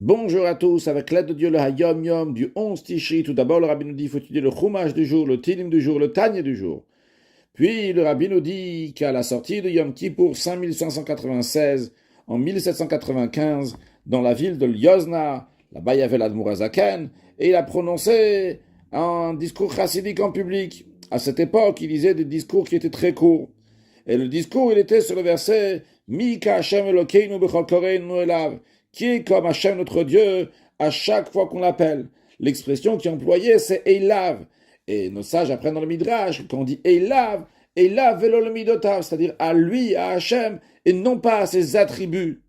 Bonjour à tous, avec l'aide de Dieu, le Hayom Yom du 11 Tishri. Tout d'abord, le Rabbi nous dit qu'il faut étudier le Chumash du jour, le Tilim du jour, le Tanya du jour. Puis, le Rabbi nous dit qu'à la sortie de Yom Kippour 5596, en 1795, dans la ville de Lyozna, là-bas il y avait l'Admourazaken, et il a prononcé un discours chassidique en public. À cette époque, il disait des discours qui étaient très courts. Et le discours, il était sur le verset Mika Hashem Elokeinu b'chol koreinu elav, qui est comme Hashem notre Dieu à chaque fois qu'on l'appelle. L'expression qui est employée, c'est Elav. Et nos sages apprennent dans le Midrash, quand on dit Elav, Elav velo le midotav, c'est-à-dire à lui, à Hashem, et non pas à ses attributs,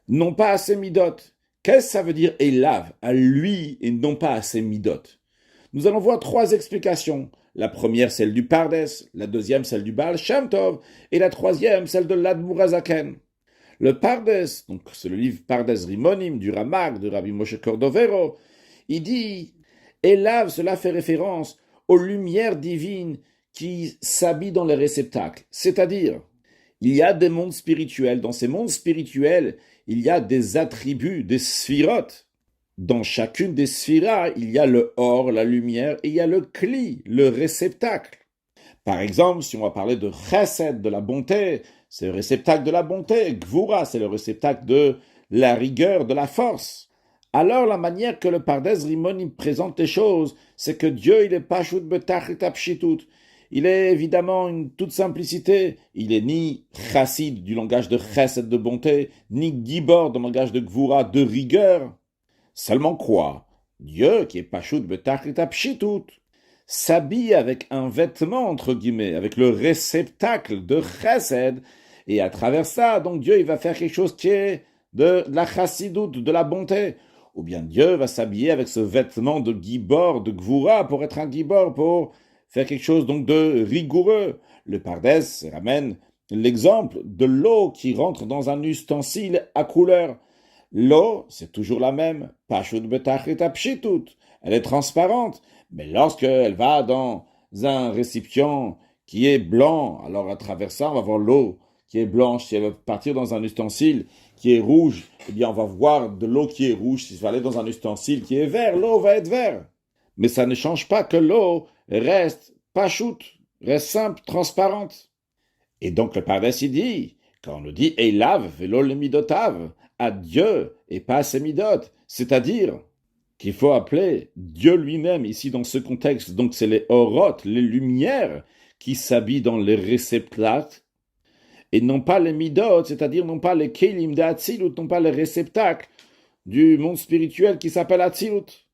non pas à ses midot. Qu'est-ce que ça veut dire Elav, à lui, et non pas à ses midot? Nous allons voir trois explications. La première, celle du Pardes, la deuxième, celle du Baal Shem Tov, et la troisième, celle de l'Admourazaken. Le Pardes, donc c'est le livre Pardes Rimonim du Ramak, de Rabbi Moshe Cordovero, il dit Elav, cela fait référence aux lumières divines qui s'habillent dans les réceptacles. C'est-à-dire, il y a des mondes spirituels. Dans ces mondes spirituels, il y a des attributs, des sphirotes. Dans chacune des sphiras, il y a le or, la lumière, et il y a le kli, le réceptacle. Par exemple, si on va parler de chesed, de la bonté, c'est le réceptacle de la bonté. Gvura, c'est le réceptacle de la rigueur, de la force. Alors, la manière que le Pardes Rimon présente les choses, c'est que Dieu, il est pashut betachlit apshitut. Il est évidemment une toute simplicité. Il est ni chassid du langage de chesed, de bonté, ni gibor du langage de gvura, de rigueur. Seulement quoi? Dieu, qui est pashut betachlit apshitut, s'habille avec un vêtement, entre guillemets, avec le réceptacle de chesed, et à travers ça, donc Dieu, il va faire quelque chose qui est de la chassidoute, de la bonté. Ou bien Dieu va s'habiller avec ce vêtement de gibor, de gvura, pour être un gibor, pour faire quelque chose donc de rigoureux. Le Pardes ramène l'exemple de l'eau qui rentre dans un ustensile à couleur. L'eau, c'est toujours la même. Pashut betachlit apshitut. Elle est transparente. Mais lorsqu'elle va dans un récipient qui est blanc, alors à travers ça, on va voir l'eau qui est blanche. Si elle va partir dans un ustensile qui est rouge, eh bien, on va voir de l'eau qui est rouge. Si ça va aller dans un ustensile qui est vert, l'eau va être vert. Mais ça ne change pas que l'eau reste pachoute, reste simple, transparente. Et donc le Pardes il dit, quand on nous dit Elav velo le midotav, à Dieu et pas à ses midot, c'est-à-dire qu'il faut appeler Dieu lui-même ici dans ce contexte. Donc c'est les orotes, les lumières qui s'habillent dans les réceptacles et non pas les midot, c'est-à-dire non pas les kelim de Hatzilut, non pas les réceptacles du monde spirituel qui s'appelle Hatzilut.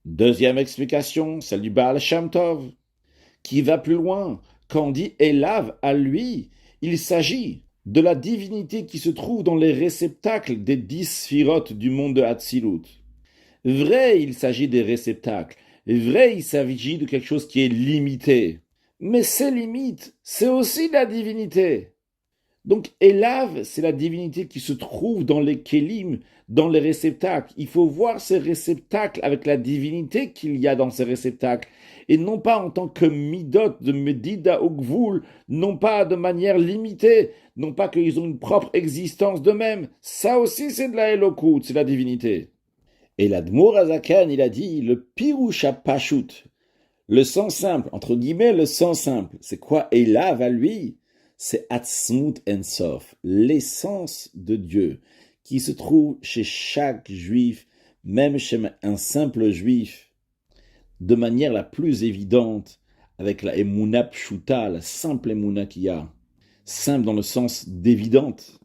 Deuxième explication, celle du Baal Shem Tov, qui va plus loin. Quand on dit Elav à lui, il s'agit de la divinité qui se trouve dans les réceptacles des 10 sphirotes du monde de Hatzilut. Vrai, il s'agit des réceptacles. Vrai, il s'agit de quelque chose qui est limité. Mais ces limites, c'est aussi la divinité. Donc, Elav, c'est la divinité qui se trouve dans les kélim, dans les réceptacles. Il faut voir ces réceptacles avec la divinité qu'il y a dans ces réceptacles. Et non pas en tant que midot de Medida ou Gvoul, non pas de manière limitée, non pas qu'ils ont une propre existence d'eux-mêmes. Ça aussi, c'est de la Elokout, c'est la divinité. Et l'Admour Azakan, il a dit le pirouche à Pashut, le sens simple, entre guillemets, le sens simple. C'est quoi Elav à lui? C'est Atzmut Ensof, l'essence de Dieu, qui se trouve chez chaque juif, même chez un simple juif, de manière la plus évidente, avec la Emouna Pshuta, la simple Emouna qu'il y a. Simple dans le sens d'évidente.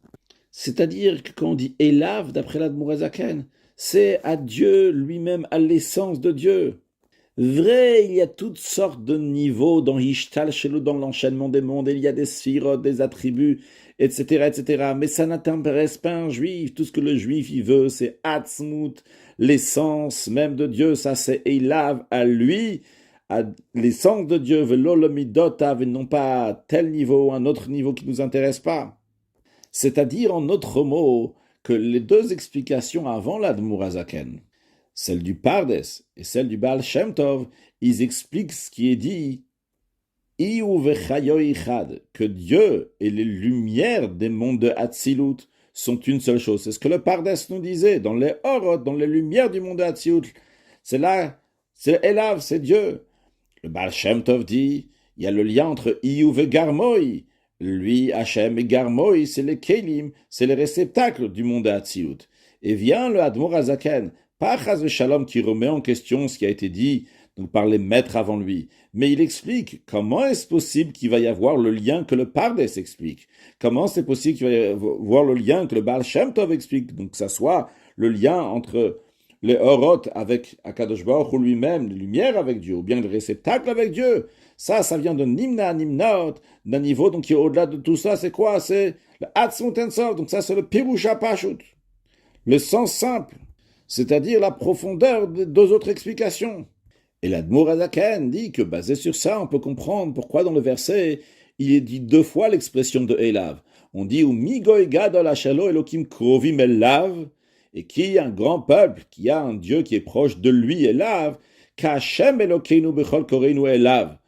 C'est-à-dire que quand on dit Elav, d'après l'Admourazaken, c'est à Dieu lui-même, à l'essence de Dieu. Vrai, il y a toutes sortes de niveaux dans Ishtal Shelo, dans l'enchaînement des mondes, il y a des sphirotes, des attributs, etc., etc. Mais ça n'intéresse pas un juif. Tout ce que le juif il veut, c'est Atzmut, l'essence même de Dieu. Ça, c'est Elav à lui, à l'essence de Dieu, Velo le midotav, et non pas à tel niveau, un autre niveau qui ne nous intéresse pas. C'est-à-dire, en autres mots, que les deux explications avant l'Admourazaken, celle du Pardes et celle du Baal Shem Tov, ils expliquent ce qui est dit que Dieu est les lumières des mondes de Hatzilut sont une seule chose. C'est ce que le Pardes nous disait, dans les Orot, dans les lumières du monde Hatziut. C'est là, c'est Elav, c'est Dieu. Le Baal Shem Tov dit, il y a le lien entre Iyuv et Garmoï. Lui, Hachem et Garmoï, c'est les Kélim, c'est les réceptacles du monde Hatziut. Et vient le Admor Azaken, pas Chaz Shalom qui remet en question ce qui a été dit donc par les maîtres avant lui, mais il explique comment est-ce possible qu'il va y avoir le lien que le Pardes explique. Comment c'est possible qu'il va y avoir le lien que le Baal Shem Tov explique, donc que ça soit le lien entre les Orot avec Akadosh Baruch Hu lui-même, les lumières avec Dieu, ou bien le réceptacle avec Dieu. Ça vient de Nimna, Nimnaot, d'un niveau donc qui est au-delà de tout ça. C'est quoi? C'est le Atzmut Ensof, donc ça c'est le Pirush HaPashut, le sens simple, c'est-à-dire la profondeur des deux autres explications. Et l'Admor Azaken dit que basé sur ça, on peut comprendre pourquoi dans le verset, il est dit 2 fois l'expression de Elav. On dit « Umigoy gadol ashelo elokim krovim elav » et qui est un grand peuple, qui a un Dieu qui est proche de lui, Elav, « K'Hashem elokeinu bechol koreinu elav »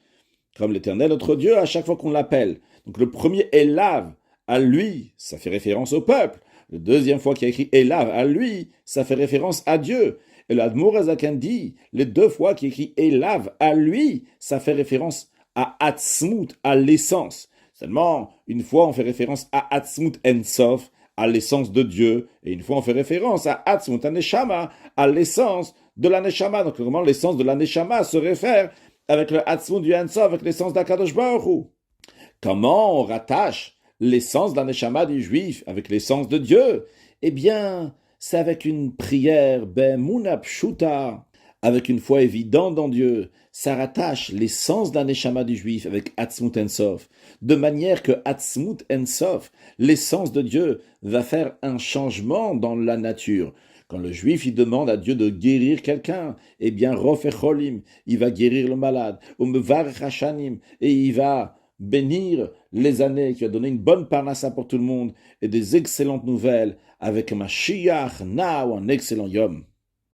comme l'Éternel notre Dieu à chaque fois qu'on l'appelle. Donc le premier Elav, à lui, ça fait référence au peuple. La deuxième fois qu'il y a écrit Elav, à lui, ça fait référence à Dieu. Et l'Admor Azaken dit, les 2 fois qu'il y a écrit Elav, à lui, ça fait référence à Atzmut, à l'essence. Seulement, une fois on fait référence à Atzmut Ensof, à l'essence de Dieu, et une fois on fait référence à Atzmut Aneshama, à l'essence de la Neshama. Donc comment l'essence de la Neshama se réfère avec le Atzmut du Ensof, avec l'essence d'Akadosh Baruch Hu. Comment on rattache l'essence de la Neshama du Juif avec l'essence de Dieu? Eh bien, c'est avec une prière, Be'emuna pshuta, avec une foi évidente en Dieu. Ça rattache l'essence d'un Neshama du Juif avec Atzmut Ensof, de manière que Atzmut Ensof, l'essence de Dieu, va faire un changement dans la nature. Quand le Juif il demande à Dieu de guérir quelqu'un, eh bien, Rof Echolim, il va guérir le malade, Mevarech Hashanim, et il va bénir les années, qui va donner une bonne parnassa pour tout le monde, et des excellentes nouvelles, avec un Mashiach, now, un excellent Yom.